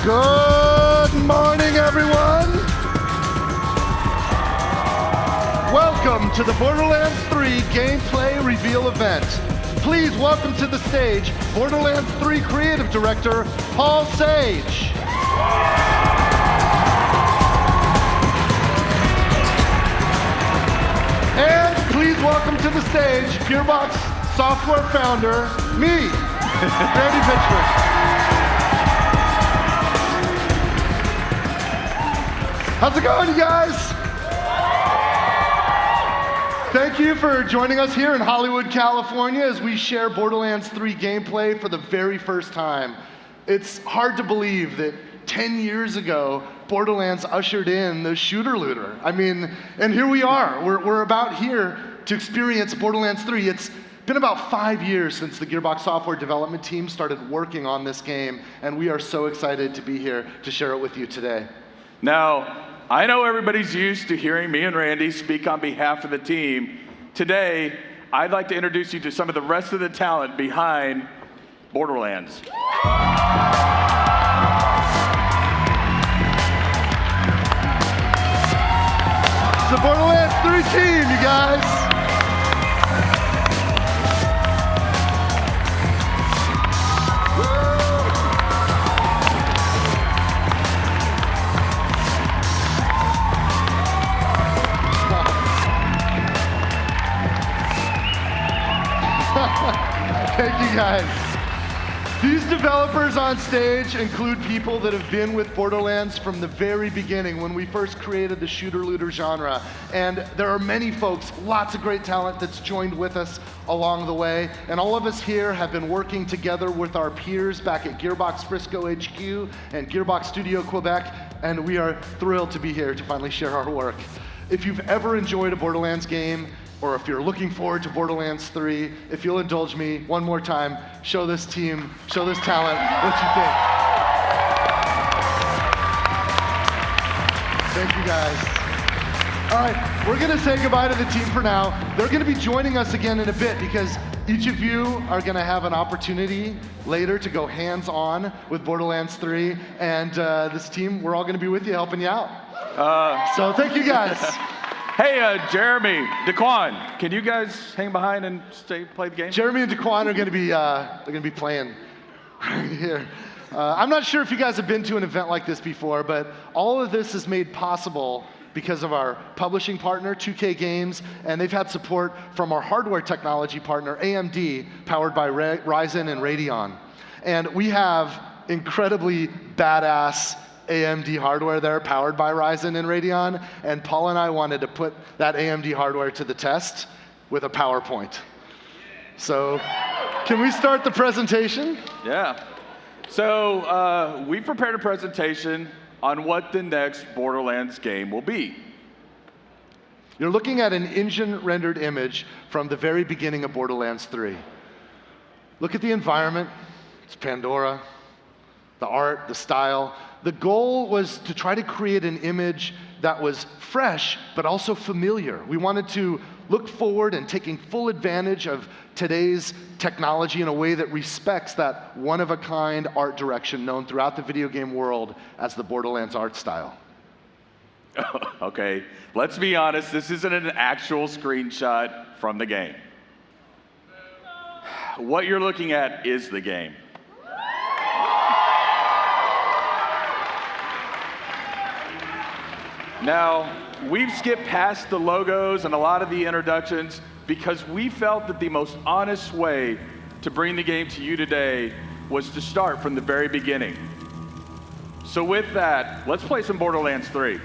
Good morning, everyone. Welcome to the Borderlands 3 gameplay reveal event. Please welcome to the stage Borderlands 3 Creative Director, Paul Sage. And please welcome to the stage Gearbox Software Founder, me, Randy Pitchford. How's it going, you guys? Thank you for joining us here in Hollywood, California as we share Borderlands 3 gameplay for the very first time. It's hard to believe that 10 years ago, Borderlands ushered in the shooter looter. I mean, and here we are. We're about here to experience Borderlands 3. It's been about 5 years since the Gearbox software development team started working on this game, and we are so excited to be here to share it with you today. Now, I know everybody's used to hearing me and Randy speak on behalf of the team. Today, I'd like to introduce you to some of the rest of the talent behind Borderlands. It's the Borderlands 3 team, you guys. Thank you, guys. These developers on stage include people that have been with Borderlands from the very beginning when we first created the shooter-looter genre. And there are many folks, lots of great talent that's joined with us along the way. And all of us here have been working together with our peers back at Gearbox Frisco HQ and Gearbox Studio Quebec. And we are thrilled to be here to finally share our work. If you've ever enjoyed a Borderlands game, or if you're looking forward to Borderlands 3, if you'll indulge me one more time, show this team, show this talent what you think. Thank you, guys. All right, we're gonna say goodbye to the team for now. They're gonna be joining us again in a bit because each of you are gonna have an opportunity later to go hands-on with Borderlands 3, and this team, we're all gonna be with you, helping you out. So thank you, guys. Hey, Jeremy, Daquan, can you guys hang behind and play the game? Jeremy and Daquan are going to be playing right here. I'm not sure if you guys have been to an event like this before, but all of this is made possible because of our publishing partner, 2K Games, and they've had support from our hardware technology partner, AMD, powered by Ryzen and Radeon. And we have incredibly badass AMD hardware there powered by Ryzen and Radeon, and Paul and I wanted to put that AMD hardware to the test with a PowerPoint. So, can we start the presentation? Yeah. So, we prepared a presentation on what the next Borderlands game will be. You're looking at an engine-rendered image from the very beginning of Borderlands 3. Look at the environment. It's Pandora. The art, the style. The goal was to try to create an image that was fresh, but also familiar. We wanted to look forward and taking full advantage of today's technology in a way that respects that one-of-a-kind art direction known throughout the video game world as the Borderlands art style. Okay, let's be honest, this isn't an actual screenshot from the game. What you're looking at is the game. Now, we've skipped past the logos and a lot of the introductions because we felt that the most honest way to bring the game to you today was to start from the very beginning. So with that, let's play some Borderlands 3.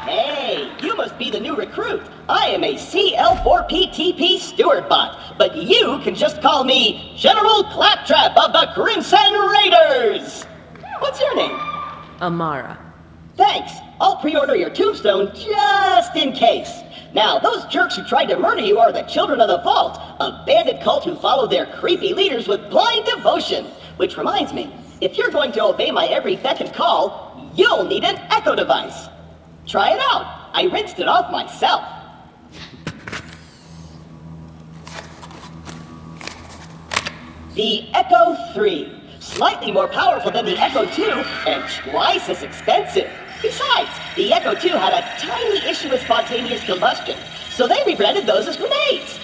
Hey, you must be the new recruit. I am a CL4PTP steward bot, but you can just call me General Claptrap of the Crimson Raiders. What's your name? Amara. Thanks. I'll pre-order your tombstone just in case. Now, those jerks who tried to murder you are the Children of the Vault, a bandit cult who follow their creepy leaders with blind devotion. Which reminds me, if you're going to obey my every beck and call, you'll need an Echo device. Try it out. I rinsed it off myself. The Echo 3. Slightly more powerful than the Echo 2 and twice as expensive. Besides, the Echo 2 had a tiny issue with spontaneous combustion, so they rebranded those as grenades.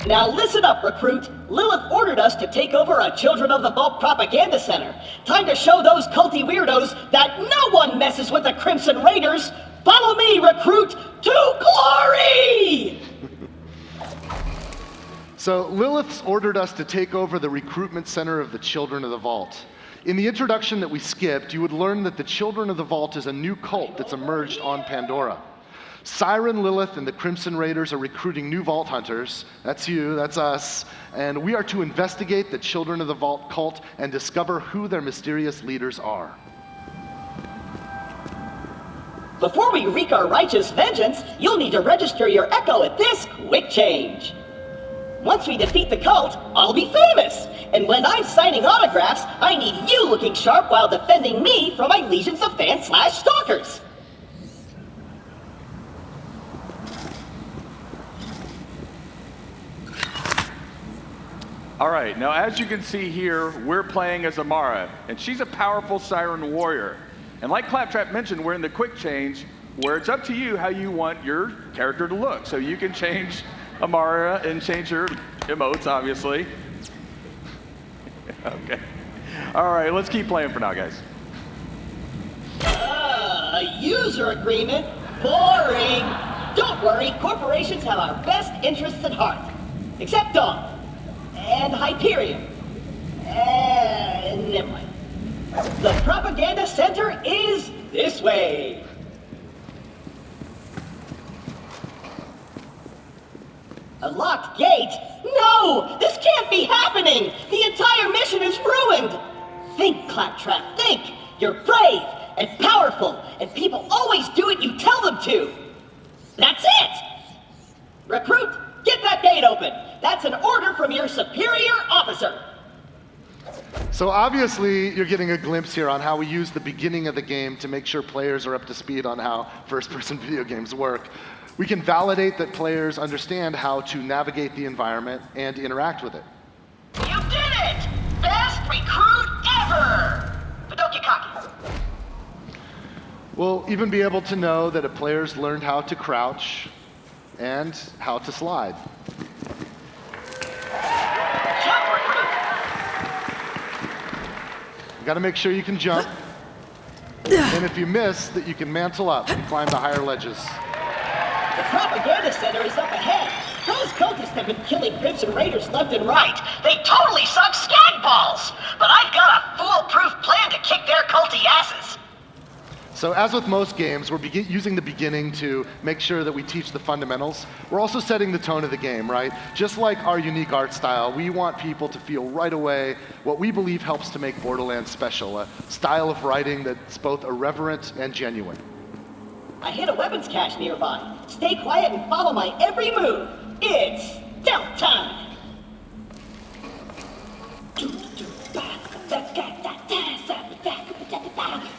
Now listen up, recruit. Lilith ordered us to take over a Children of the Vault propaganda center. Time to show those culty weirdos that no one messes with the Crimson Raiders. Follow me, recruit, to glory! So Lilith's ordered us to take over the recruitment center of the Children of the Vault. In the introduction that we skipped, you would learn that the Children of the Vault is a new cult that's emerged on Pandora. Siren, Lilith, and the Crimson Raiders are recruiting new Vault Hunters. That's you, that's us. And we are to investigate the Children of the Vault cult and discover who their mysterious leaders are. Before we wreak our righteous vengeance, you'll need to register your Echo at this quick change. Once we defeat the cult, I'll be famous. And when I'm signing autographs, I need you looking sharp while defending me from my legions of fans/stalkers. All right, now as you can see here, we're playing as Amara, and she's a powerful Siren warrior. And like Claptrap mentioned, we're in the quick change, where it's up to you how you want your character to look. So you can change Amara and change her emotes, obviously. Okay. All right, let's keep playing for now, guys. A user agreement? Boring. Don't worry, corporations have our best interests at heart. Except Dawn. And Hyperion. Never mind. The propaganda center is this way. A locked gate? No! This can't be happening! The entire mission is ruined! Think, Claptrap, think! You're brave and powerful, and people always do what you tell them to! That's it! Recruit, get that gate open! That's an order from your superior officer! So obviously, you're getting a glimpse here on how we use the beginning of the game to make sure players are up to speed on how first-person video games work. We can validate that players understand how to navigate the environment and interact with it. You did it! Best recruit ever! But don't get cocky. We'll even be able to know that players learned how to crouch and how to slide. Jump, recruit! You gotta make sure you can jump. And if you miss, that you can mantle up and climb the higher ledges. The propaganda center is up ahead. Those cultists have been killing Crimson Raiders left and right. They totally suck skag balls. But I've got a foolproof plan to kick their culty asses. So as with most games, we're using the beginning to make sure that we teach the fundamentals. We're also setting the tone of the game, right? Just like our unique art style, we want people to feel right away what we believe helps to make Borderlands special, a style of writing that's both irreverent and genuine. I hit a weapons cache nearby. Stay quiet and follow my every move. It's stealth time.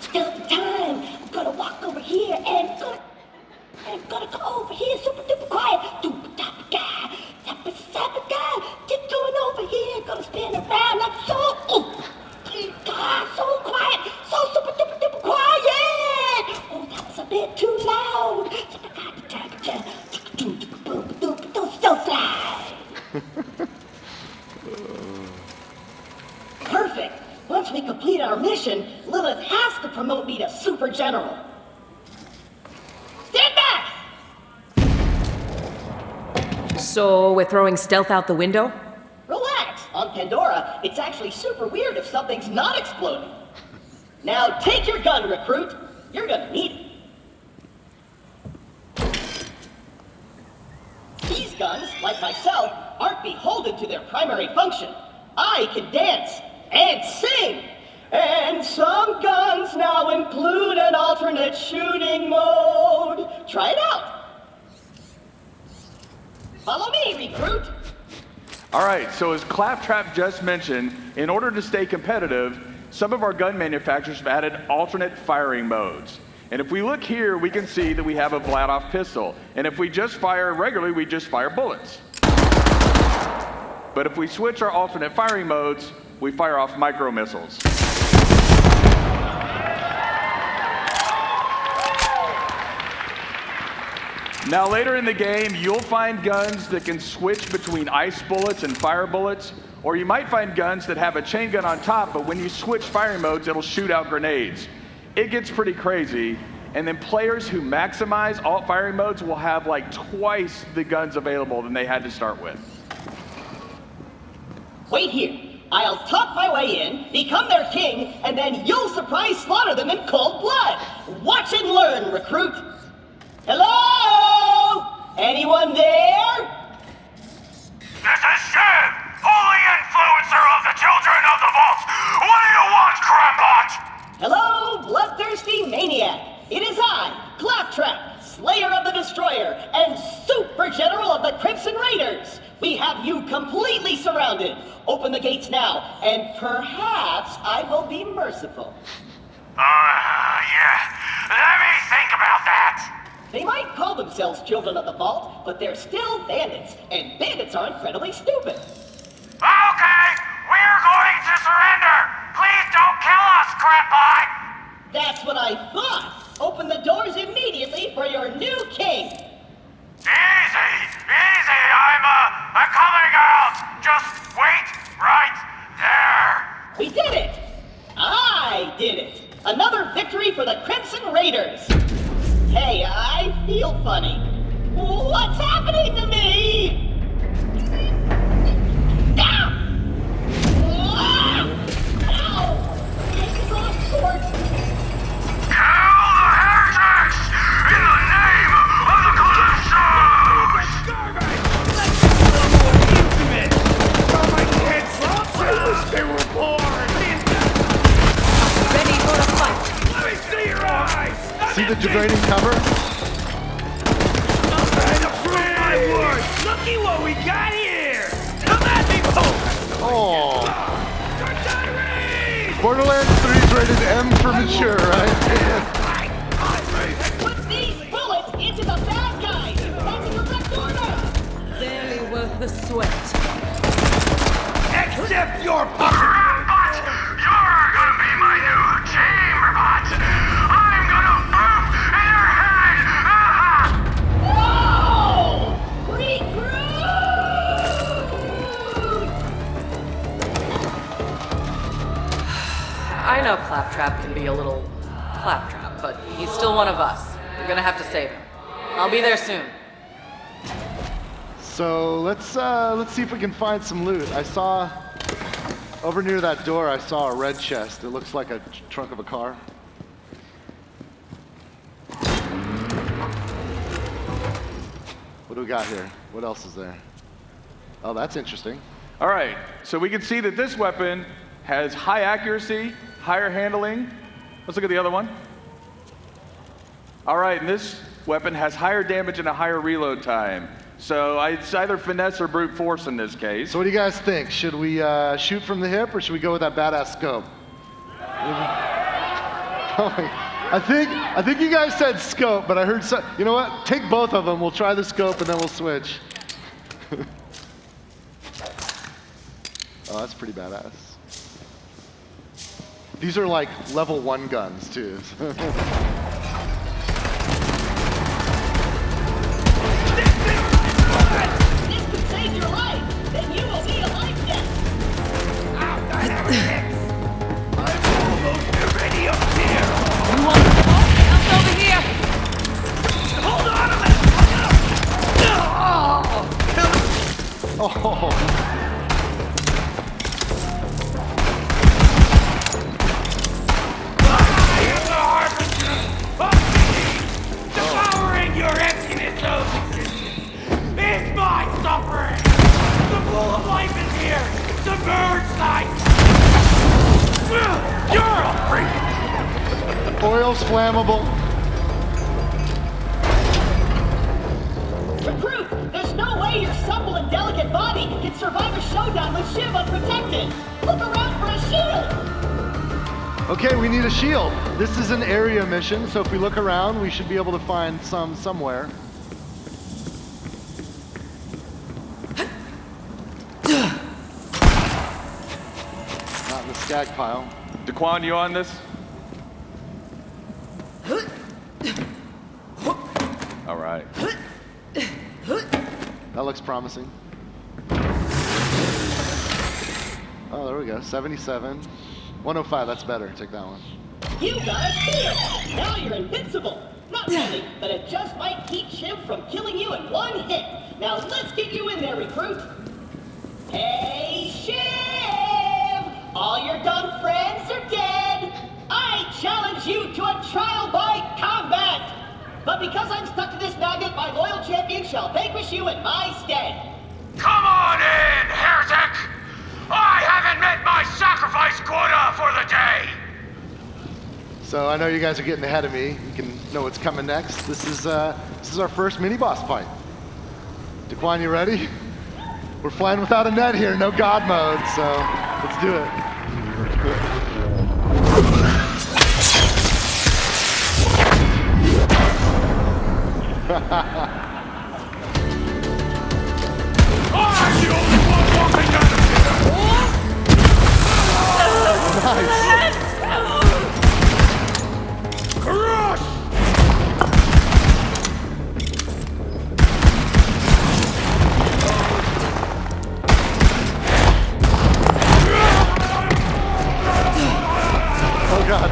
Stealth time. I'm gonna walk over here and I'm gonna go over here super duper quiet. Tiptoeing over here. Gonna spin around like so. So quiet. So super duper duper quiet. Oh, that was a bit too loud. Stealth time. Perfect. Once we complete our mission, Lilith has to promote me to Super General. Stand back! So we're throwing stealth out the window? Relax. On Pandora, it's actually super weird if something's not exploding. Now take your gun, recruit. You're gonna need it. These guns, like myself, aren't beholden to their primary function. I can dance and sing. And some guns now include an alternate shooting mode. Try it out. Follow me, recruit. All right, so as Claptrap just mentioned, in order to stay competitive, some of our gun manufacturers have added alternate firing modes. And if we look here, we can see that we have a Vladoff pistol. And if we just fire regularly, we just fire bullets. But if we switch our alternate firing modes, we fire off micro missiles. Now later in the game, you'll find guns that can switch between ice bullets and fire bullets, or you might find guns that have a chain gun on top, but when you switch firing modes, it'll shoot out grenades. It gets pretty crazy, and then players who maximize alt firing modes will have like twice the guns available than they had to start with. Wait here. I'll talk my way in, become their king, and then you'll surprise slaughter them in cold blood. Watch and learn, recruit. Hello? Anyone there? This is Shiv, holy influencer of the Children of the Vault. What do you want, Crampot? Hello, bloodthirsty maniac. It is I, Claptrap, Slayer of the Destroyer, and Super General of the Crimson Raiders. We have you completely surrounded. Open the gates now, and perhaps I will be merciful. Yeah. Let me think about that. They might call themselves Children of the Vault, but they're still bandits, and bandits are incredibly stupid. Okay, we're going to surrender. Please don't kill us, Crampot. That's what I thought. Open the doors immediately for your new king. Easy. I'm coming out. Just wait right there. We did it! I did it! Another victory for the Crimson Raiders! Hey, I feel funny. What's happening to me? Ah! Ah! Ow! It's off course. Kill the heretics in the name of the Colossus! I wish they were born! Ready for a fight. Let me see your eyes! See the degrading cover? To prove my words! Looky what we got here! Come at me, folks! Oh. Tyrese! Borderlands 3 is rated M for mature, right? Put these bullets into the bad guys! That's a direct order! Barely worth the sweat. Accept your puppet! You're gonna be my new chamber bot! I'm gonna boop in your head! Whoa! Recruit! I know Claptrap can be a little claptrap, but he's still one of us. We're gonna have to save him. I'll be there soon. So let's see if we can find some loot. I saw over near that door. I saw a red chest. It looks like a trunk of a car. What do we got here? What else is there? Oh, that's interesting. All right, so we can see that this weapon has high accuracy, higher handling. Let's look at the other one. All right, and this weapon has higher damage and a higher reload time. So it's either finesse or brute force in this case. So what do you guys think? Should we shoot from the hip or should we go with that badass scope? I think you guys said scope, but I heard some. You know what? Take both of them. We'll try the scope and then we'll switch. Oh, that's pretty badass. These are like level 1 guns too. This could save your life! Then you will be a life debt! I'm almost already up here! Help over here! Hold on a minute! Oh. Devouring your emptiness of existence is my suffering! The pool of life is here! The bird's life! You're a freak! Oil's flammable. Recruit, there's no way your supple and delicate body can survive a showdown with Shiv unprotected! Look around for a shield! Okay, we need a shield. This is an area mission, so if we look around, we should be able to find some somewhere. Skag pile. Daquan, you on this? All right. That looks promising. Oh, there we go. 77. 105, that's better. Take that one. You got a steal! Now you're invincible! Not really, but it just might keep Shiv from killing you in one hit. Now let's get you in there, recruit. Hey, Shiv! All your dumb friends are dead! I challenge you to a trial by combat! But because I'm stuck to this magnet, my loyal champion shall vanquish you in my stead. Come on in, heretic! I haven't met my sacrifice quota for the day! So I know you guys are getting ahead of me. You can know what's coming next. This is our first mini boss fight. Daquan, you ready? We're flying without a net here, no God mode, so let's do it. I'm the only one walking out of Nice. Crush! Oh God.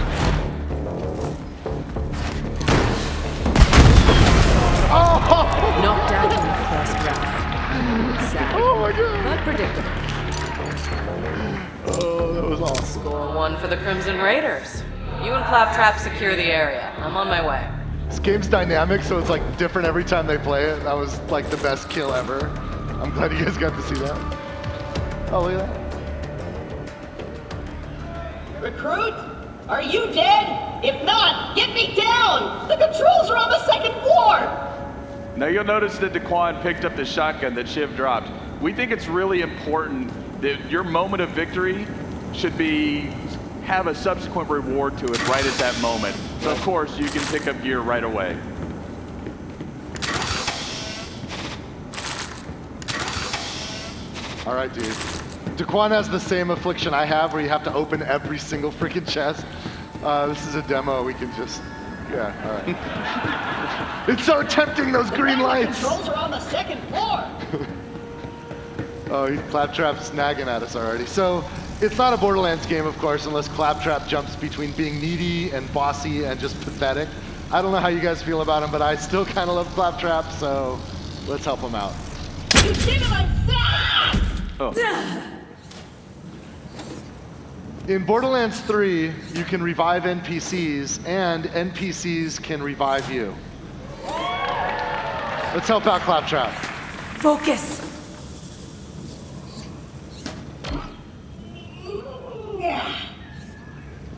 Oh! Knocked out in the first round. Sad, Oh my God. but predictable. Oh, that was awesome. Score 1 for the Crimson Raiders. You and Claptrap secure the area. I'm on my way. This game's dynamic, so it's like different every time they play it. That was like the best kill ever. I'm glad you guys got to see that. Oh, look at that. Recruit? Are you dead? If not, get me down! The controls are on the second floor! Now you'll notice that Daquan picked up the shotgun that Shiv dropped. We think it's really important that your moment of victory should have a subsequent reward to it right at that moment. So of course you can pick up gear right away. All right, dude. Daquan has the same affliction I have, where you have to open every single freaking chest. This is a demo. We can just, yeah. All right. It's so tempting, those green The lights. controls are on the second floor! Oh, Claptrap's nagging at us already. So it's not a Borderlands game, of course, unless Claptrap jumps between being needy and bossy and just pathetic. I don't know how you guys feel about him, but I still kind of love Claptrap, so let's help him out. You did it, I'm sad! Oh. In Borderlands 3, you can revive NPCs, and NPCs can revive you. Let's help out Claptrap. Focus!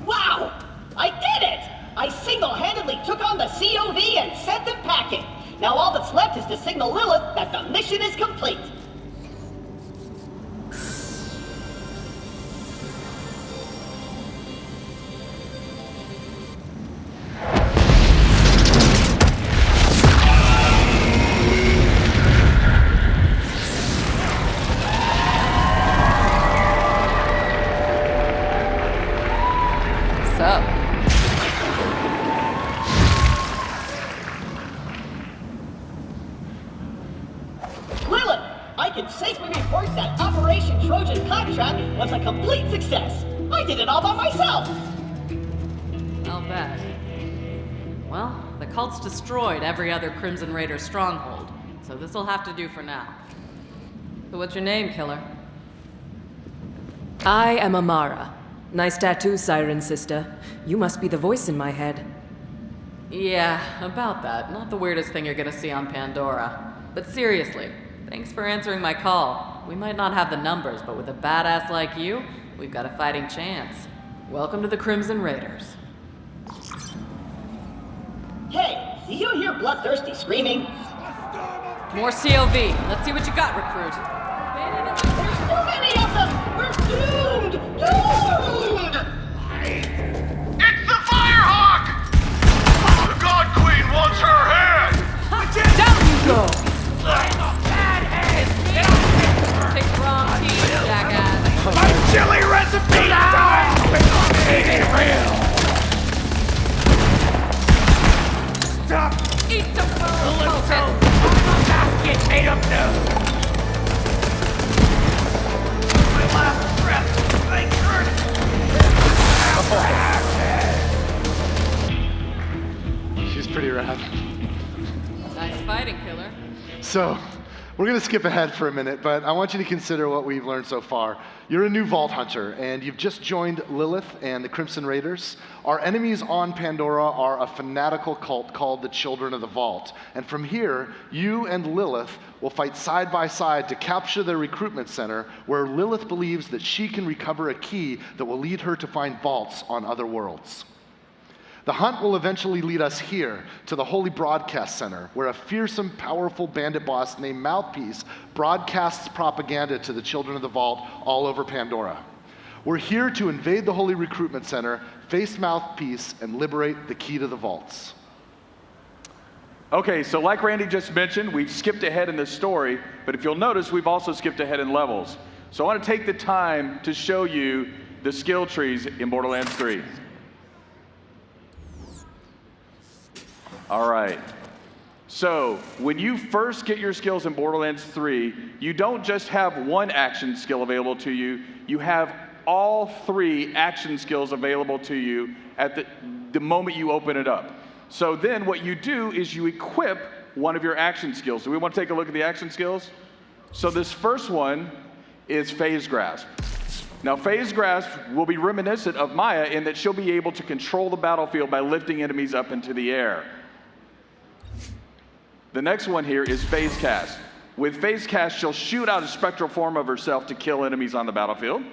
Wow! I did it! I single-handedly took on the COV and sent them packing. Now all that's left is to signal Lilith that the mission is complete. What's up? Lilith, I can safely report that Operation Trojan Claptrap was a complete success. I did it all by myself. I'll bet. Well, the cult's destroyed every other Crimson Raider stronghold, so this'll have to do for now. So what's your name, killer? I am Amara. Nice tattoo, Siren Sister. You must be the voice in my head. Yeah, about that. Not the weirdest thing you're gonna see on Pandora. But seriously, thanks for answering my call. We might not have the numbers, but with a badass like you, we've got a fighting chance. Welcome to the Crimson Raiders. Hey, do you hear Bloodthirsty screaming? More COV. Let's see what you got, recruit. There's too many of them! We're doomed! Doomed! It's the Firehawk! The God Queen wants her head! Down you go! I'm a bad head! Take the wrong team, jackass. My chili recipe time! up to? My last breath, I curse. She's pretty rad. Nice fighting, killer. So, we're going to skip ahead for a minute, but I want you to consider what we've learned so far. You're a new Vault Hunter, and you've just joined Lilith and the Crimson Raiders. Our enemies on Pandora are a fanatical cult called the Children of the Vault. And from here, you and Lilith will fight side by side to capture their recruitment center, where Lilith believes that she can recover a key that will lead her to find vaults on other worlds. The hunt will eventually lead us here to the Holy Broadcast Center, where a fearsome, powerful bandit boss named Mouthpiece broadcasts propaganda to the Children of the Vault all over Pandora. We're here to invade the Holy Recruitment Center, face Mouthpiece, and liberate the key to the vaults. Okay, so like Randy just mentioned, we've skipped ahead in this story, but if you'll notice, we've also skipped ahead in levels. So I want to take the time to show you the skill trees in Borderlands 3. All right. So when you first get your skills in Borderlands 3, you don't just have one action skill available to you, you have all 3 action skills available to you at the moment you open it up. So then what you do is you equip one of your action skills. Do we want to take a look at the action skills? So this first one is Phase Grasp. Now, Phase Grasp will be reminiscent of Maya in that she'll be able to control the battlefield by lifting enemies up into the air. The next one here is Phase Cast. With Phase Cast, she'll shoot out a spectral form of herself to kill enemies on the battlefield.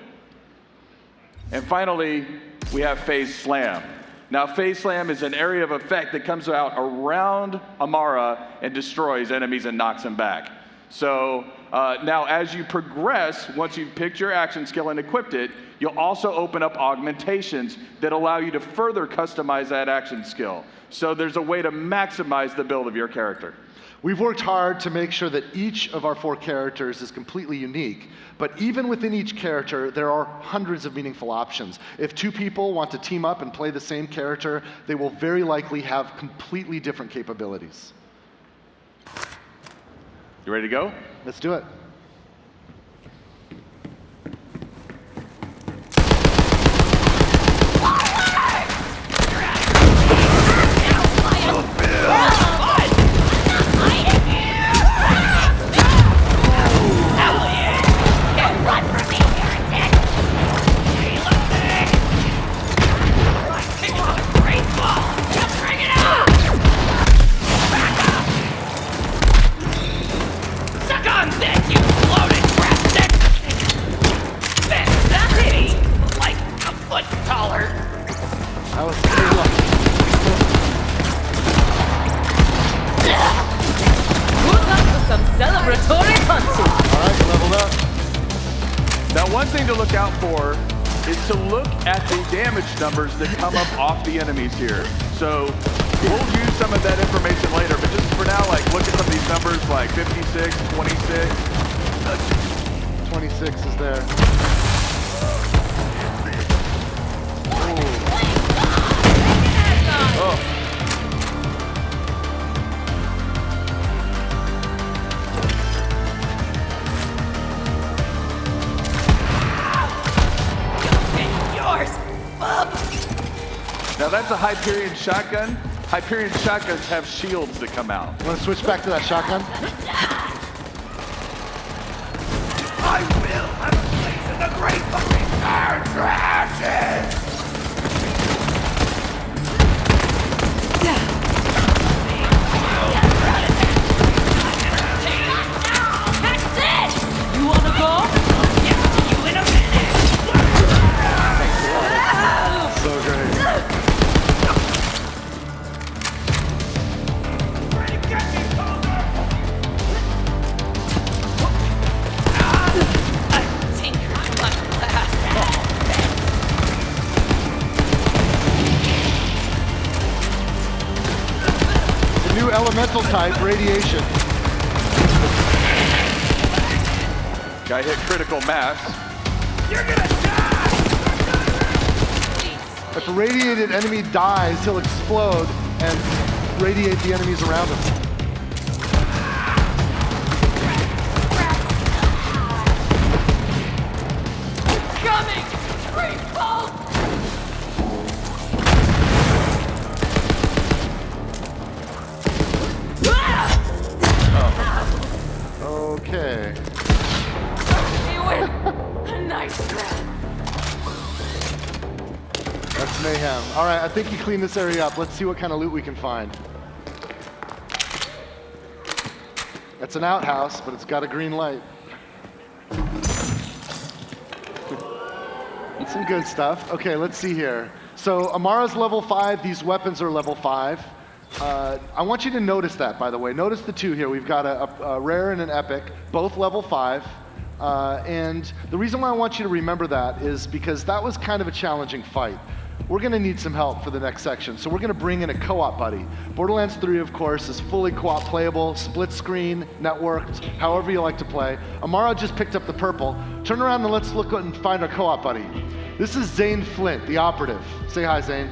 And finally, we have Phase Slam. Now, Phase Slam is an area of effect that comes out around Amara and destroys enemies and knocks them back. So now as you progress, once you've picked your action skill and equipped it, you'll also open up augmentations that allow you to further customize that action skill. So there's a way to maximize the build of your character. We've worked hard to make sure that each of our 4 characters is completely unique, but even within each character, there are hundreds of meaningful options. If 2 people want to team up and play the same character, they will very likely have completely different capabilities. You ready to go? Let's do it. That was pretty lucky. Who's up for some celebratory punching? All right, leveled up. Now, one thing to look out for is to look at the damage numbers that come up off the enemies here. So we'll use some of that information later, but just for now, like, look at some of these numbers like 56, 26. 26 is there. Oh. Now that's a Hyperion shotgun. Hyperion shotguns have shields that come out. Want to switch back to that shotgun? I will have a place in the great fucking attraction! You wanna go? Yeah, you in a minute! So great. Ready, get me, Calder! I tinkered my last. The new elemental type, radiation. Guy hit critical mass. You're gonna die! If a radiated enemy dies, he'll explode and radiate the enemies around him. mayhem. All right, I think you cleaned this area up. Let's see what kind of loot we can find. It's an outhouse, but it's got a green light. It's some good stuff. Okay, let's see here. So Amara's level 5, these weapons are level 5. I want you to notice that, by the way. Notice the two here. We've got a rare and an epic, both level 5. And the reason why I want you to remember that is because that was kind of a challenging fight. We're going to need some help for the next section, so we're going to bring in a co-op buddy. Borderlands 3, of course, is fully co-op playable, split screen, networked, however you like to play. Amara just picked up the purple. Turn around and let's look and find our co-op buddy. This is Zane Flint, the operative. Say hi, Zane.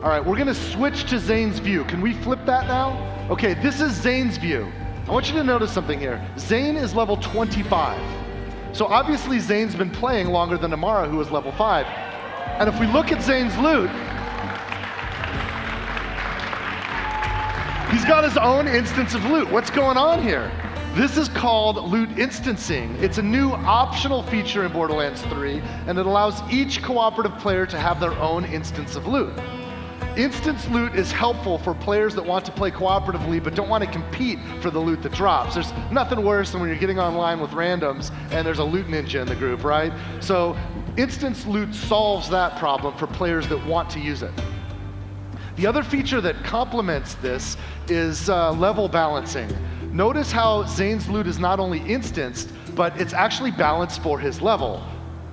All right, we're going to switch to Zane's view. Can we flip that now? Okay, this is Zane's view. I want you to notice something here. Zane is level 25. So obviously Zane's been playing longer than Amara, who is level 5. And if we look at Zane's loot, he's got his own instance of loot. What's going on here? This is called loot instancing. It's a new optional feature in Borderlands 3, and it allows each cooperative player to have their own instance of loot. Instance loot is helpful for players that want to play cooperatively but don't want to compete for the loot that drops. There's nothing worse than when you're getting online with randoms and there's a loot ninja in the group, right? So instance loot solves that problem for players that want to use it. The other feature that complements this is level balancing. Notice how Zane's loot is not only instanced, but it's actually balanced for his level.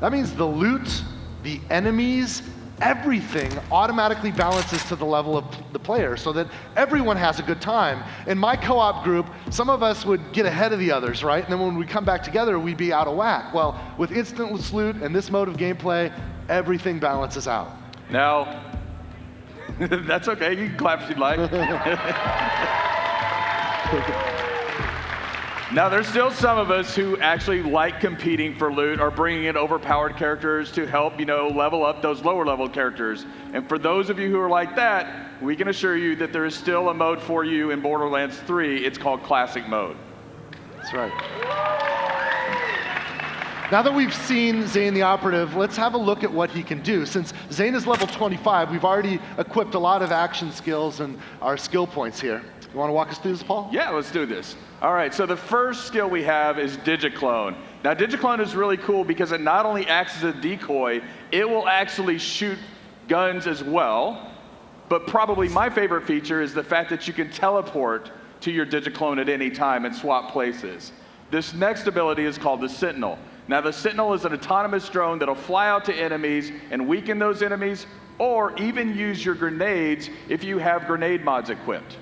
That means the loot, the enemies, everything automatically balances to the level of the player so that everyone has a good time. In my co-op group, some of us would get ahead of the others, right? And then when we come back together, we'd be out of whack. Well, with instantless loot and this mode of gameplay, everything balances out. Now, that's okay. You can clap if you'd like. Now, there's still some of us who actually like competing for loot or bringing in overpowered characters to help, level up those lower level characters. And for those of you who are like that, we can assure you that there is still a mode for you in Borderlands 3. It's called Classic Mode. That's right. Now that we've seen Zane the Operative, let's have a look at what he can do. Since Zane is level 25, we've already equipped a lot of action skills and our skill points here. You want to walk us through this, Paul? Yeah, let's do this. All right, so the first skill we have is Digiclone. Now, Digiclone is really cool because it not only acts as a decoy, it will actually shoot guns as well. But probably my favorite feature is the fact that you can teleport to your Digiclone at any time and swap places. This next ability is called the Sentinel. Now, the Sentinel is an autonomous drone that'll fly out to enemies and weaken those enemies, or even use your grenades if you have grenade mods equipped.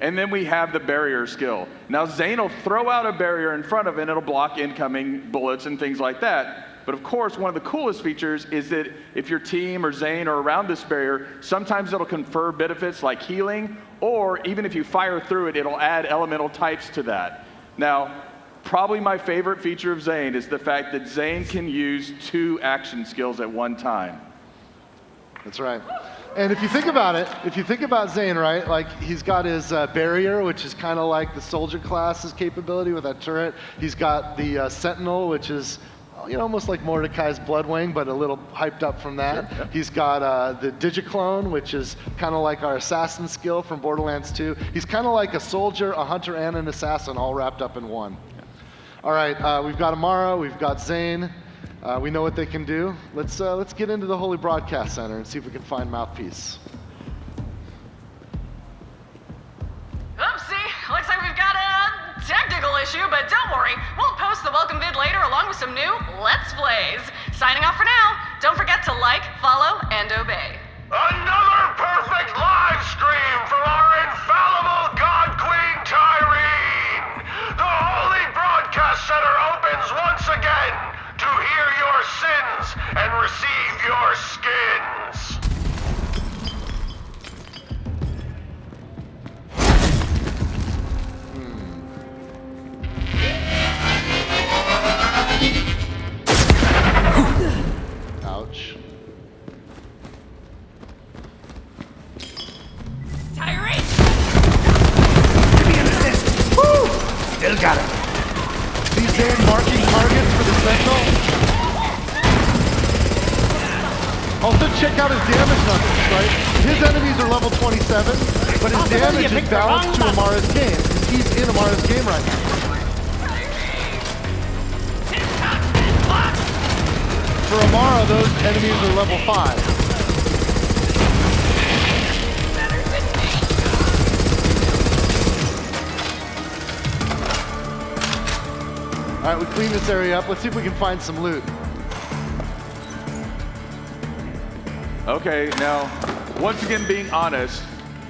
And then we have the barrier skill. Now, Zane will throw out a barrier in front of it, and it'll block incoming bullets and things like that. But of course, one of the coolest features is that if your team or Zane are around this barrier, sometimes it'll confer benefits like healing, or even if you fire through it, it'll add elemental types to that. Now, probably my favorite feature of Zane is the fact that Zane can use 2 action skills at one time. That's right. And if you think about it, if you think about Zane, right, like he's got his barrier, which is kind of like the soldier class's capability with that turret. He's got the Sentinel, which is almost like Mordecai's Bloodwing, but a little hyped up from that. Sure, yeah. He's got the Digiclone, which is kind of like our assassin skill from Borderlands 2. He's kind of like a soldier, a hunter, and an assassin all wrapped up in one. Yeah. All right, we've got Amara, we've got Zane. We know what they can do. Let's get into the Holy Broadcast Center and see if we can find Mouthpiece. Oopsie, looks like we've got a technical issue, but don't worry. We'll post the welcome vid later along with some new Let's Plays. Signing off for now. Don't forget to like, follow, and obey. Another perfect live stream from our infallible God Queen Tyreen! The Holy Broadcast Center opens once again to hear your sins and receive your skins. Ouch. Tyree! Give me an assist! Woo! Still got it. See Zane marking targets for the Sentinel? Also, check out his damage numbers, right? His enemies are level 27, but his damage is balanced to Amara's game. He's in Amara's game right now. For Amara, those enemies are level 5. All right, we clean this area up. Let's see if we can find some loot. Okay, now, once again, being honest,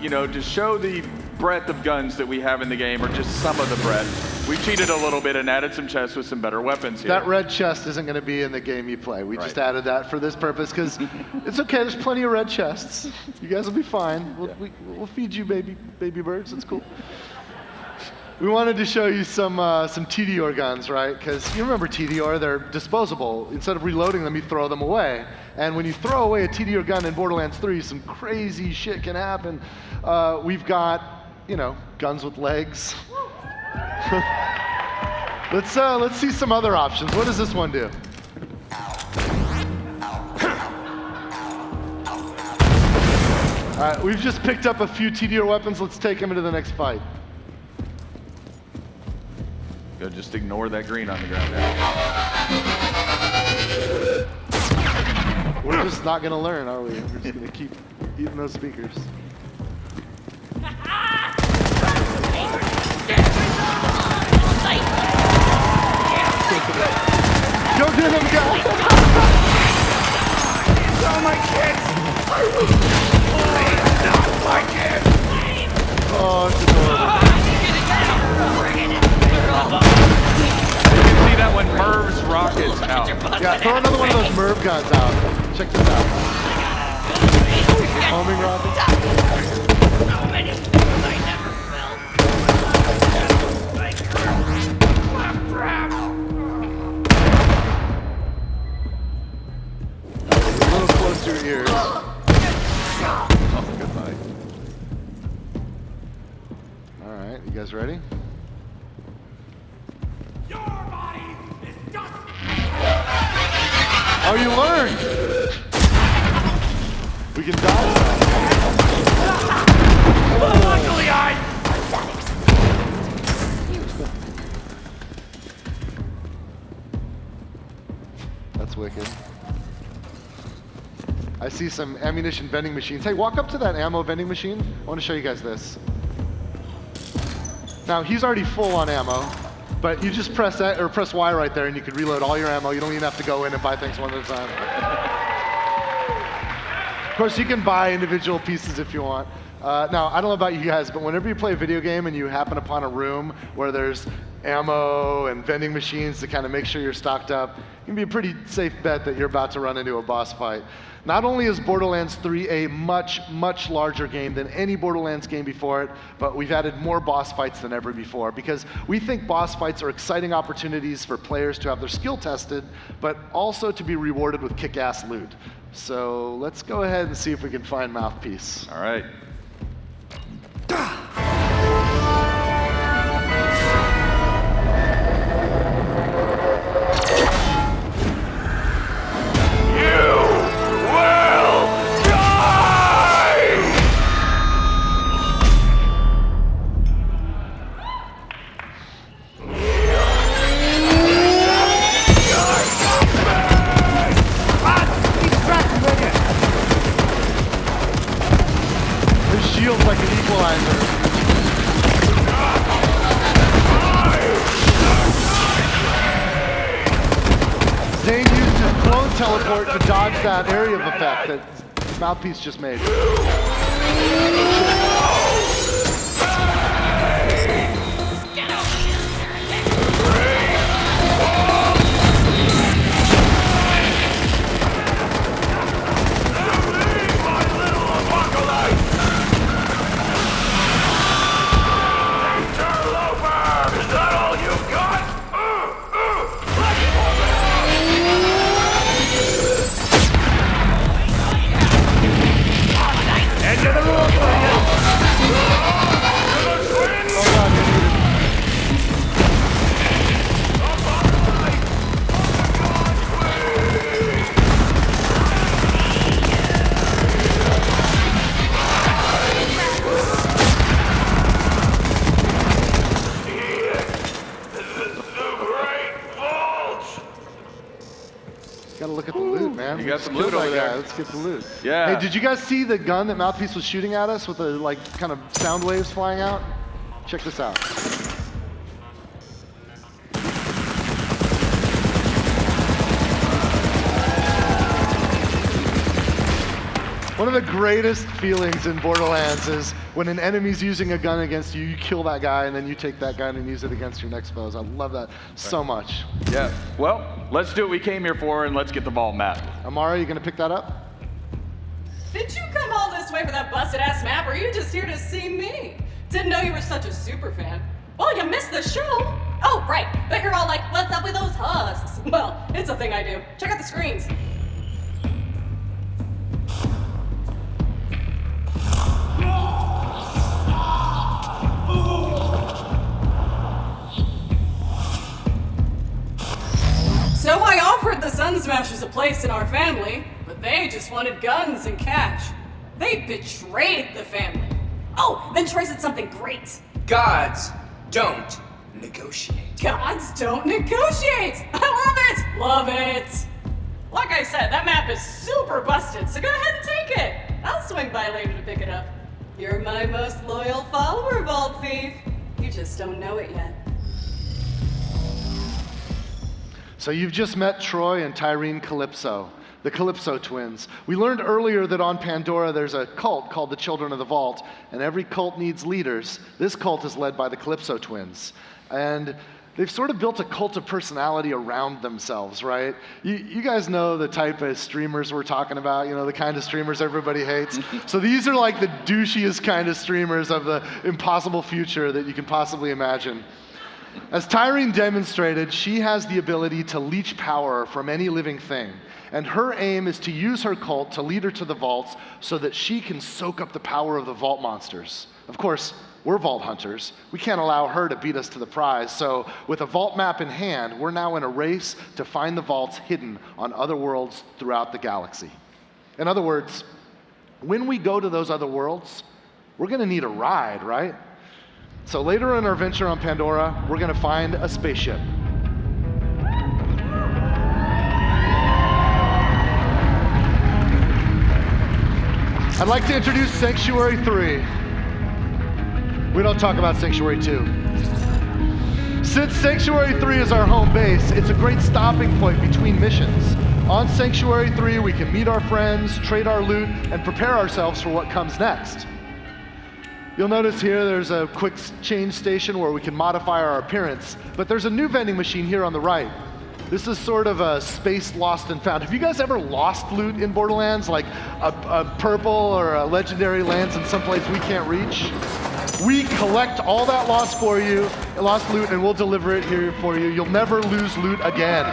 you know, to show the breadth of guns that we have in the game, or just some of the breadth, we cheated a little bit and added some chests with some better weapons here. That red chest isn't going to be in the game you play. We just added that for this purpose because it's okay. There's plenty of red chests. You guys will be fine. We'll feed you baby birds. It's cool. We wanted to show you some TDR guns, right? Because you remember TDR, they're disposable. Instead of reloading them, you throw them away. And when you throw away a TDR gun in Borderlands 3, some crazy shit can happen. We've got, you know, guns with legs. Let's see some other options. What does this one do? All right, we've just picked up a few TDR weapons. Let's take them into the next fight. Go, just ignore that green on the ground there. We're just not gonna learn, are we? We're just gonna keep eating those speakers. Go get him, guys! Oh, my kids! Not my kids! Oh, it's adorable. You can see that when Merv's rockets out. Yeah, throw another one of those Merv guns out. Check this out. Homing rockets. So many things I never felt. A little close to your ears. Oh, goodbye. All right, you guys ready? Your body is just... Oh, you learned! We can dodge that. Luckily, That's wicked. I see some ammunition vending machines. Hey, walk up to that ammo vending machine. I want to show you guys this. Now, he's already full on ammo, but you just press that, or press Y right there and you can reload all your ammo. You don't even have to go in and buy things one at a time. Of course, you can buy individual pieces if you want. Now, I don't know about you guys, but whenever you play a video game and you happen upon a room where there's ammo and vending machines to kind of make sure you're stocked up, it can be a pretty safe bet that you're about to run into a boss fight. Not only is Borderlands 3 a much, much larger game than any Borderlands game before it, but we've added more boss fights than ever before because we think boss fights are exciting opportunities for players to have their skill tested, but also to be rewarded with kick-ass loot. So let's go ahead and see if we can find Mouthpiece. All right. Shield's like an equalizer. Zane used his clone teleport to dodge that area of effect that Mouthpiece just made. End of the road, Gotta look at the loot, man. You got Let's some kill loot that over there. guy. Let's get the loot. Yeah. Hey, did you guys see the gun that Mouthpiece was shooting at us with the like kind of sound waves flying out? Check this out. One of the greatest feelings in Borderlands is when an enemy's using a gun against you, you kill that guy, and then you take that gun and use it against your next foes. I love that so much. Yeah. Well, let's do what we came here for, and let's get the vault map. Amara, you gonna pick that up? Did you come all this way for that busted ass map, or are you just here to see me? Didn't know you were such a super fan. Well, you missed the show. Oh, right. But you're all like, what's up with those husks? Well, it's a thing I do. Check out the screens. So I offered the Sun Smashers a place in our family, but they just wanted guns and cash. They betrayed the family. Oh, then Troy said something great. Gods don't negotiate. Gods don't negotiate! I love it! Love it! Like I said, that map is super busted, so go ahead and take it. I'll swing by later to pick it up. You're my most loyal follower, Vault Thief. You just don't know it yet. So you've just met Troy and Tyreen Calypso, the Calypso twins. We learned earlier that on Pandora there's a cult called the Children of the Vault, and every cult needs leaders. This cult is led by the Calypso twins. And they've sort of built a cult of personality around themselves, right? You guys know the type of streamers we're talking about, you know, the kind of streamers everybody hates. So these are like the douchiest kind of streamers of the impossible future that you can possibly imagine. As Tyreen demonstrated, she has the ability to leech power from any living thing. And her aim is to use her cult to lead her to the vaults so that she can soak up the power of the vault monsters. Of course, we're vault hunters. We can't allow her to beat us to the prize. So with a vault map in hand, we're now in a race to find the vaults hidden on other worlds throughout the galaxy. In other words, when we go to those other worlds, we're gonna need a ride, right? So later in our venture on Pandora, we're gonna find a spaceship. I'd like to introduce Sanctuary 3. We don't talk about Sanctuary 2. Since Sanctuary 3 is our home base, it's a great stopping point between missions. On Sanctuary 3, we can meet our friends, trade our loot, and prepare ourselves for what comes next. You'll notice here there's a quick change station where we can modify our appearance, but there's a new vending machine here on the right. This is sort of a space lost and found. Have you guys ever lost loot in Borderlands, like a purple or a legendary lands in some place we can't reach? We collect all that lost loot, and we'll deliver it here for you. You'll never lose loot again.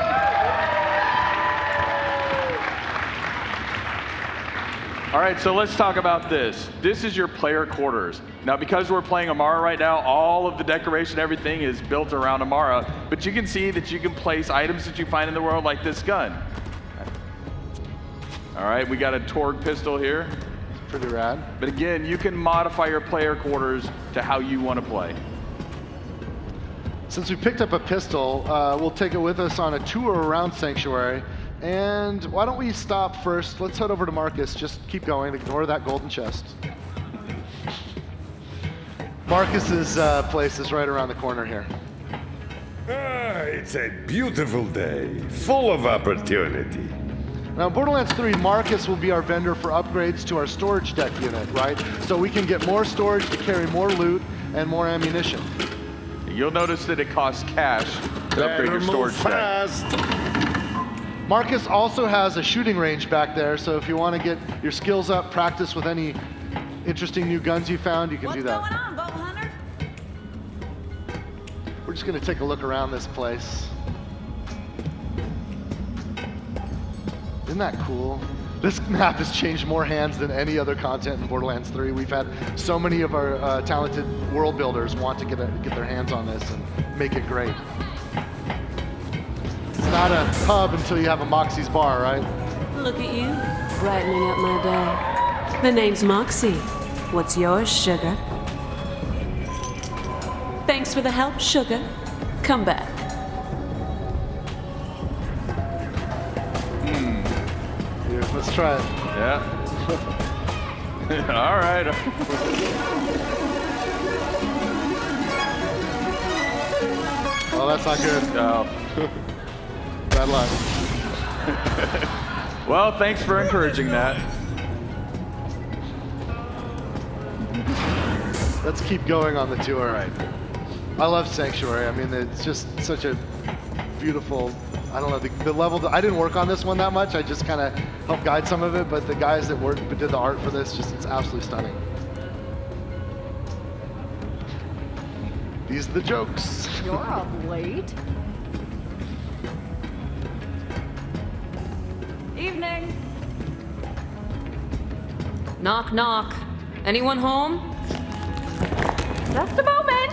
All right, so let's talk about this. This is your player quarters. Now, because we're playing Amara right now, all of the decoration, everything is built around Amara, but you can see that you can place items that you find in the world like this gun. All right, we got a Torgue pistol here. Pretty rad. But again, you can modify your player quarters to how you want to play. Since we picked up a pistol, we'll take it with us on a tour around Sanctuary. And why don't we stop first? Let's head over to Marcus. Just keep going. Ignore that golden chest. Marcus's place is right around the corner here. It's a beautiful day, full of opportunity. Now, in Borderlands 3, Marcus will be our vendor for upgrades to our storage deck unit, right? So we can get more storage to carry more loot and more ammunition. You'll notice that it costs cash to upgrade your storage deck. Marcus also has a shooting range back there, so if you want to get your skills up, practice with any interesting new guns you found, you can do that. What's going on, Vault Hunter? We're just going to take a look around this place. Isn't that cool? This map has changed more hands than any other content in Borderlands 3. We've had so many of our talented world builders want to get their hands on this and make it great. It's not a pub until you have a Moxie's bar, right? Look at you, brightening up my day. The name's Moxie. What's yours, sugar? Thanks for the help, sugar. Come back. let's try it. Yeah. All right. Oh, that's not good. No. Bad luck. Well, thanks for encouraging that. Let's keep going on the tour. All right. I love Sanctuary. I mean, it's just such a beautiful, I don't know, the level, I didn't work on this one that much. I just kind of helped guide some of it, but the guys that did the art for this, it's absolutely stunning. These are the jokes. You're up late. Evening. Knock, knock. Anyone home? Just a moment.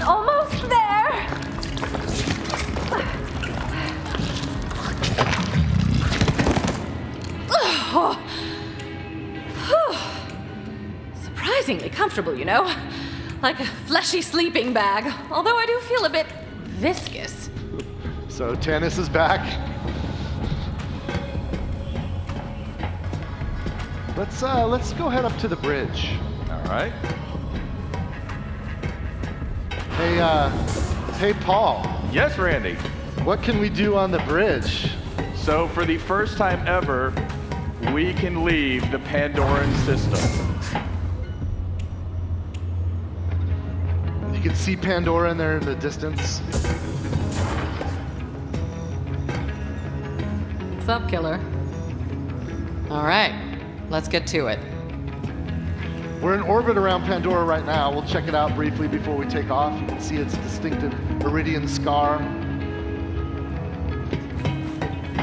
Almost there. Surprisingly comfortable, you know? Like a fleshy sleeping bag. Although I do feel a bit viscous. So Tanis is back. Let's go head up to the bridge. All right. Hey, Paul. Yes, Randy. What can we do on the bridge? So for the first time ever, we can leave the Pandoran system. You can see Pandora in there in the distance. What's up, killer? All right, let's get to it. We're in orbit around Pandora right now. We'll check it out briefly before we take off. You can see its distinctive iridian scar.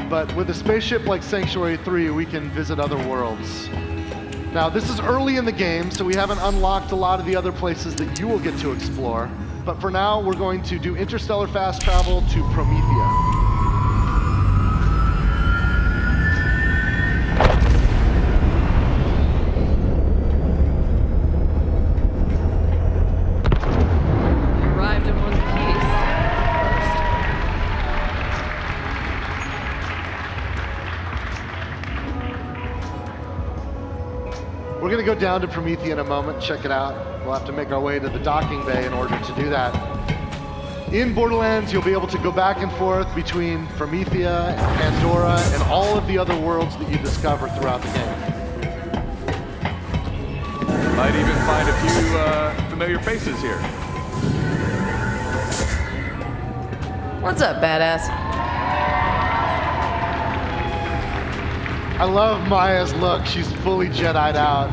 But with a spaceship like Sanctuary 3, we can visit other worlds. Now, this is early in the game, so we haven't unlocked a lot of the other places that you will get to explore. But for now, we're going to do interstellar fast travel to Promethea. Arrived in one piece. We're going to go down to Promethea in a moment, check it out. We'll have to make our way to the docking bay in order to do that. In Borderlands, you'll be able to go back and forth between Promethea and Pandora and all of the other worlds that you discover throughout the game. Might even find a few familiar faces here. What's up, badass? I love Maya's look. She's fully Jedi'd out.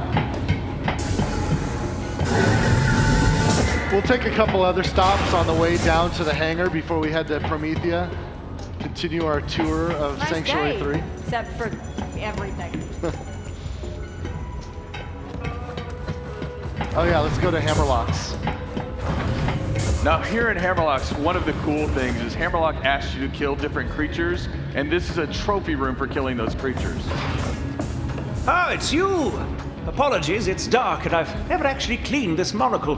We'll take a couple other stops on the way down to the hangar before we head to Promethea. Continue our tour of Nice Sanctuary day, 3. except for everything. Oh yeah, let's go to Hammerlocks. Now here in Hammerlocks, one of the cool things is Hammerlock asks you to kill different creatures, and this is a trophy room for killing those creatures. Oh, it's you! Apologies, it's dark and I've never actually cleaned this monocle.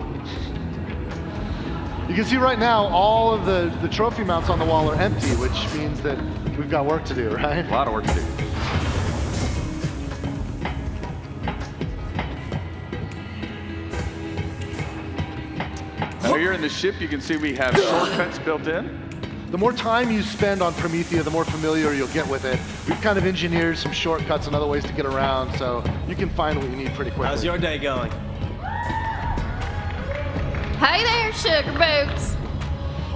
You can see right now all of the trophy mounts on the wall are empty, which means that we've got work to do, right? A lot of work to do. Now here in the ship, you can see we have shortcuts built in. The more time you spend on Promethea, the more familiar you'll get with it. We've kind of engineered some shortcuts and other ways to get around, so you can find what you need pretty quickly. How's your day going? Hey there, sugar boots.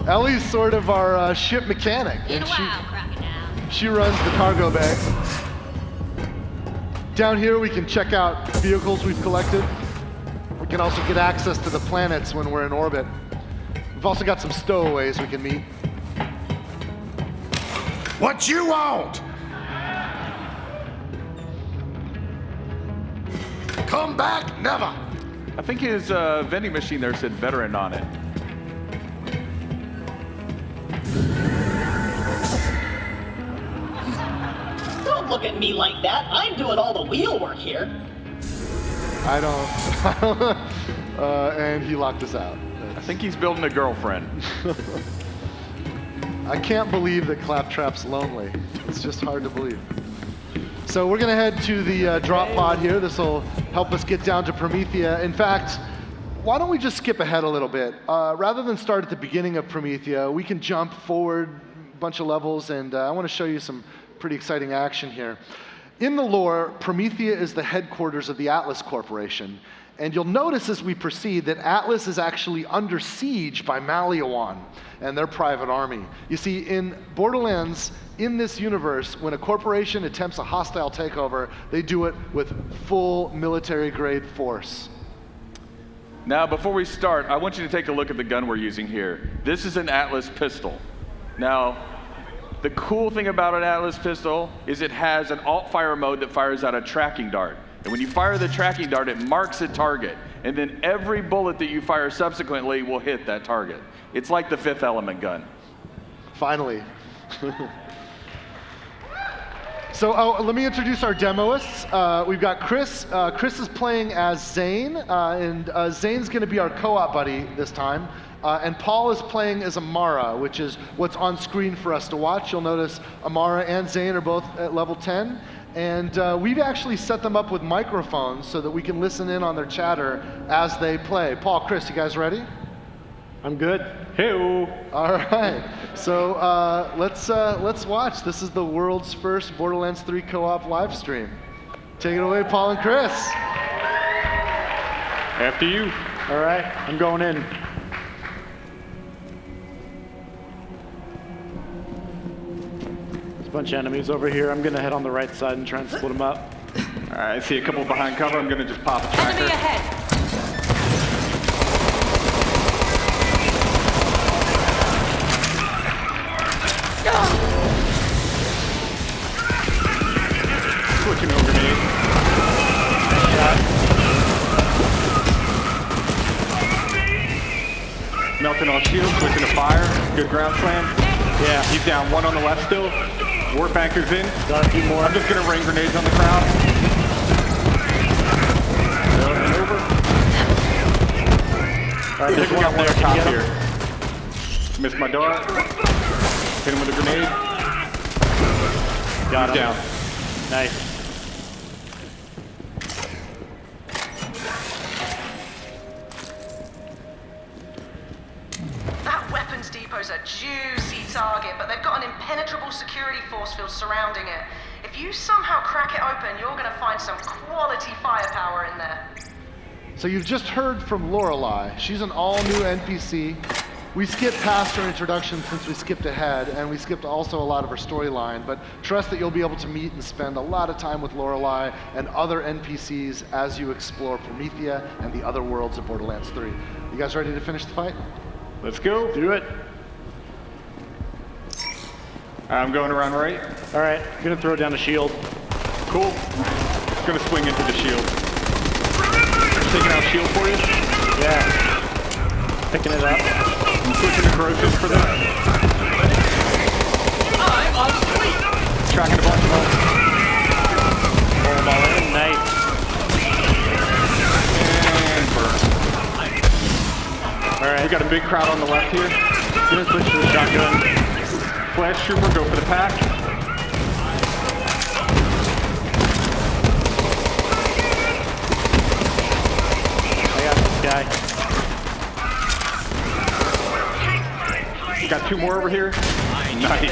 Ellie's sort of our ship mechanic. In and a while, crocodile. she runs the cargo bay. Down here, we can check out vehicles we've collected. We can also get access to the planets when we're in orbit. We've also got some stowaways we can meet. What you want? Come back, never. I think his vending machine there said veteran on it. Don't look at me like that. I'm doing all the wheel work here. I don't. And he locked us out. I think he's building a girlfriend. I can't believe that Claptrap's lonely. It's just hard to believe. So we're gonna head to the drop pod here. This will help us get down to Promethea. In fact, why don't we just skip ahead a little bit? Rather than start at the beginning of Promethea, we can jump forward a bunch of levels, and I want to show you some pretty exciting action here. In the lore, Promethea is the headquarters of the Atlas Corporation, and you'll notice as we proceed that Atlas is actually under siege by Maliwan and their private army. You see, in Borderlands, in this universe, when a corporation attempts a hostile takeover, they do it with full military-grade force. Now, before we start, I want you to take a look at the gun we're using here. This is an Atlas pistol. Now, the cool thing about an Atlas pistol is it has an alt-fire mode that fires out a tracking dart. And when you fire the tracking dart, it marks a target. And then every bullet that you fire subsequently will hit that target. It's like the Fifth Element gun. Finally. So let me introduce our demoists. We've got Chris. Chris is playing as Zane, and Zane's going to be our co-op buddy this time. And Paul is playing as Amara, which is what's on screen for us to watch. You'll notice Amara and Zane are both at level 10. And we've actually set them up with microphones so that we can listen in on their chatter as they play. Paul, Chris, you guys ready? I'm good. Hey-o. All right. So let's watch. This is the world's first Borderlands 3 co-op live stream. Take it away, Paul and Chris. After you. All right, I'm going in. There's a bunch of enemies over here. I'm gonna head on the right side and try and split them up. All right, I see a couple behind cover. I'm gonna just pop a tracker. Enemy ahead. Switching over grenade. Melting on shield, switching to fire. Good ground slam. Yeah. He's down. One on the left still. Warp anchor's in. Got a few more. I'm just gonna rain grenades on the crowd. Over. All right, There's one up there Can top you get here. him? Missed my dart. Hit him with a grenade. Got He's him. down. Nice. That weapons depot's a juicy target, but they've got an impenetrable security force field surrounding it. If you somehow crack it open, you're gonna find some quality firepower in there. So you've just heard from Lorelei. She's an all-new NPC. We skipped past her introduction since we skipped ahead, and we skipped also a lot of her storyline, but trust that you'll be able to meet and spend a lot of time with Lorelei and other NPCs as you explore Promethea and the other worlds of Borderlands 3. You guys ready to finish the fight? Let's go. Do it. I'm going around right. All right, I'm gonna throw down a shield. Cool. Gonna swing into the shield. Taking out shield for you. Yeah. Picking it up. I'm switching to corrosive for them. I'm on fleet. Tracking a bunch of them. Pull them all in. Nice. And burn. All right. We got a big crowd on the left here. Gonna switch to the shotgun. Flash trooper, go for the pack. I got this guy. Got two more over here. Nice.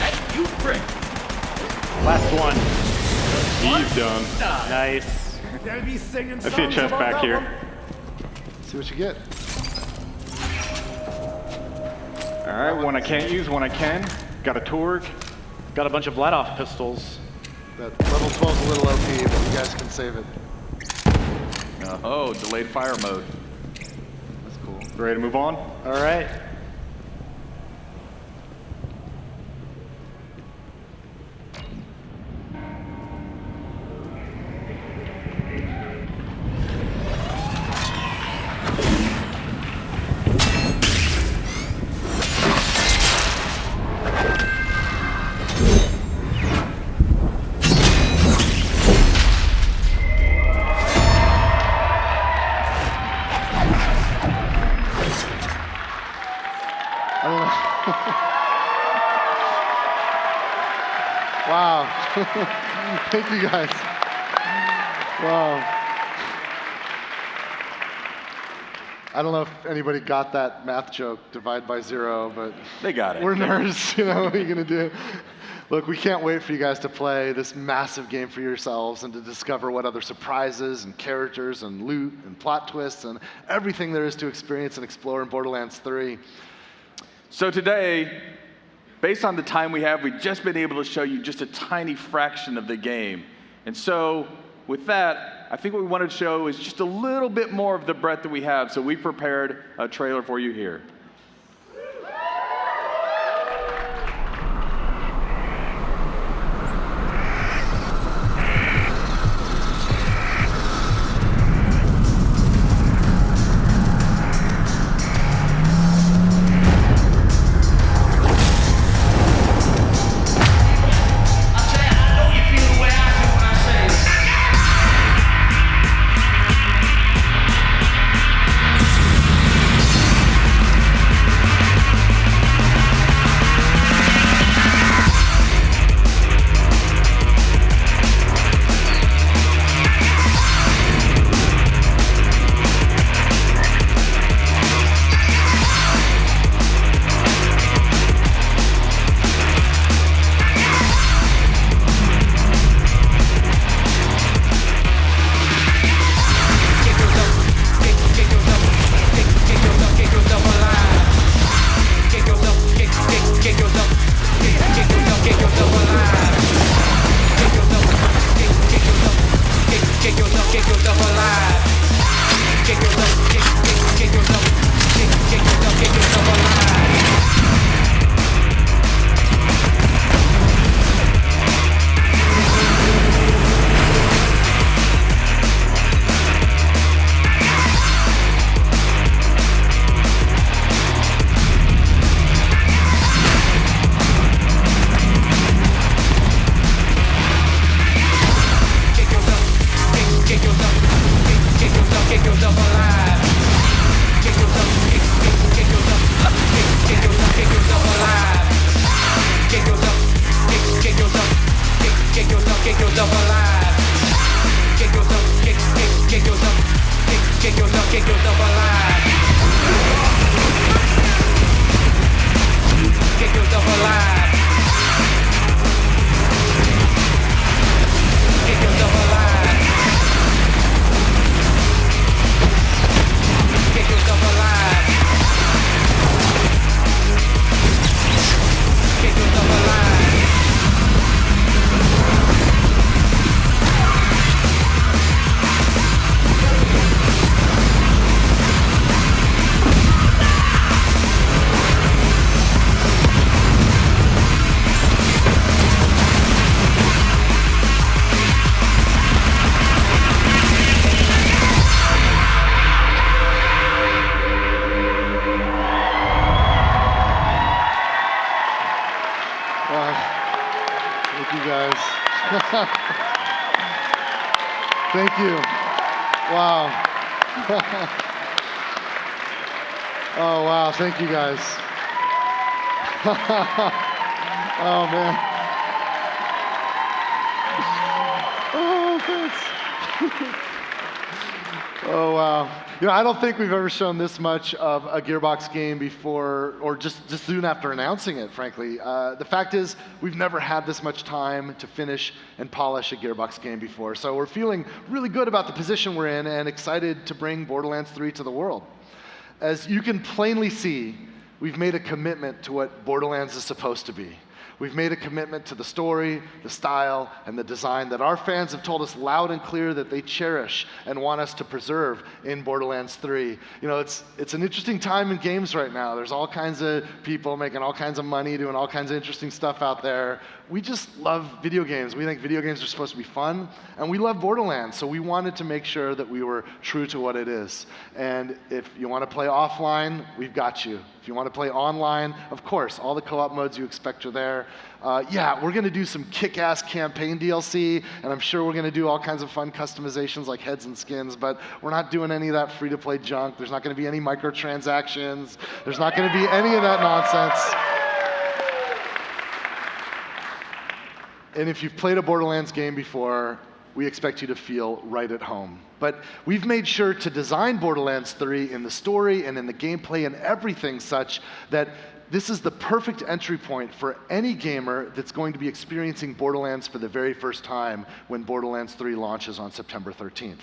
Last one. He's done. Nice. I see a chest back here. See what you get. All right, one I can't use, one I can. Got a Torg. Got a bunch of let-off pistols. That level 12's a little OP, but you guys can save it. Oh, delayed fire mode. That's cool. Ready to move on? All right. Wow. Thank you guys. Wow. I don't know if anybody got that math joke, divide by 0, but they got it. We're nerds, you know, what are you gonna do? Look, we can't wait for you guys to play this massive game for yourselves and to discover what other surprises and characters and loot and plot twists and everything there is to experience and explore in Borderlands 3. So today, based on the time we have, we've just been able to show you just a tiny fraction of the game. And so with that, I think what we wanted to show is just a little bit more of the breadth that we have. So we prepared a trailer for you here. Thank you. Wow. Oh, wow. Thank you, guys. Oh, man. Oh, thanks. Oh, wow. You know, I don't think we've ever shown this much of a Gearbox game before, or just soon after announcing it, frankly. The fact is, we've never had this much time to finish and polish a Gearbox game before. So we're feeling really good about the position we're in and excited to bring Borderlands 3 to the world. As you can plainly see, we've made a commitment to what Borderlands is supposed to be. We've made a commitment to the story, the style, and the design that our fans have told us loud and clear that they cherish and want us to preserve in Borderlands 3. You know, it's an interesting time in games right now. There's all kinds of people making all kinds of money, doing all kinds of interesting stuff out there. We just love video games. We think video games are supposed to be fun, and we love Borderlands, so we wanted to make sure that we were true to what it is. And if you want to play offline, we've got you. If you want to play online, of course, all the co-op modes you expect are there. Yeah, we're going to do some kick-ass campaign DLC, and I'm sure we're going to do all kinds of fun customizations like heads and skins, but we're not doing any of that free-to-play junk. There's not going to be any microtransactions. There's not going to be any of that nonsense. And if you've played a Borderlands game before, we expect you to feel right at home. But we've made sure to design Borderlands 3 in the story and in the gameplay and everything such that this is the perfect entry point for any gamer that's going to be experiencing Borderlands for the very first time when Borderlands 3 launches on September 13th.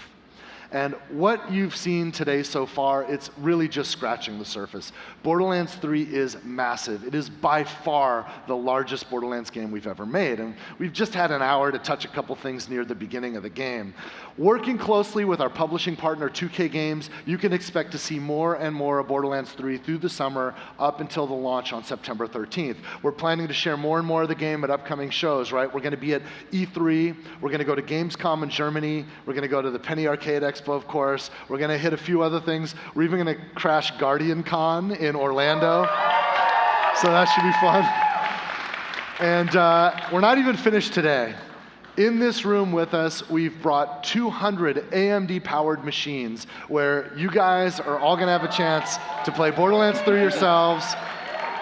And what you've seen today so far, it's really just scratching the surface. Borderlands 3 is massive. It is by far the largest Borderlands game we've ever made. And we've just had an hour to touch a couple things near the beginning of the game. Working closely with our publishing partner, 2K Games, you can expect to see more and more of Borderlands 3 through the summer up until the launch on September 13th. We're planning to share more and more of the game at upcoming shows, right? We're going to be at E3. We're going to go to Gamescom in Germany. We're going to go to the Penny Arcade Expo, of course. We're going to hit a few other things. We're even going to crash Guardian Con in Orlando. So that should be fun. And we're not even finished today. In this room with us, we've brought 200 AMD-powered machines where you guys are all going to have a chance to play Borderlands 3 yourselves.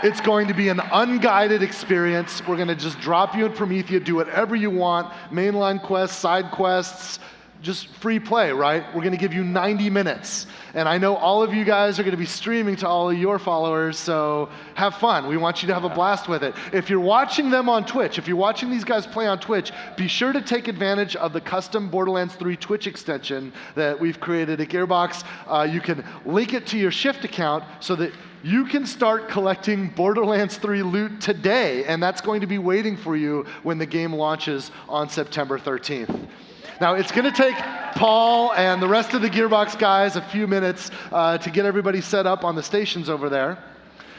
It's going to be an unguided experience. We're going to just drop you in Promethea, do whatever you want, mainline quests, side quests, just free play, right? We're going to give you 90 minutes. And I know all of you guys are going to be streaming to all of your followers, so have fun. We want you to have a blast with it. If you're watching them on Twitch, if you're watching these guys play on Twitch, be sure to take advantage of the custom Borderlands 3 Twitch extension that we've created at Gearbox. You can link it to your Shift account so that you can start collecting Borderlands 3 loot today, and that's going to be waiting for you when the game launches on September 13th. Now, it's going to take Paul and the rest of the Gearbox guys a few minutes to get everybody set up on the stations over there.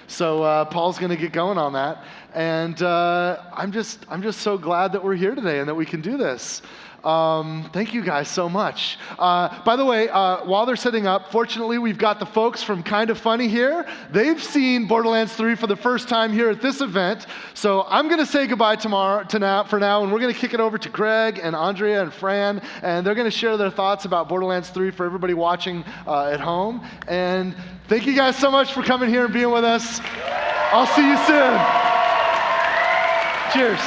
So Paul's going to get going on that. And I'm just so glad that we're here today and that we can do this. Thank you guys so much. By the way, while they're setting up, fortunately, we've got the folks from Kind of Funny here. They've seen Borderlands 3 for the first time here at this event. So I'm going to say goodbye for now, and we're going to kick it over to Greg and Andrea and Fran, and they're going to share their thoughts about Borderlands 3 for everybody watching at home. And thank you guys so much for coming here and being with us. I'll see you soon. Cheers.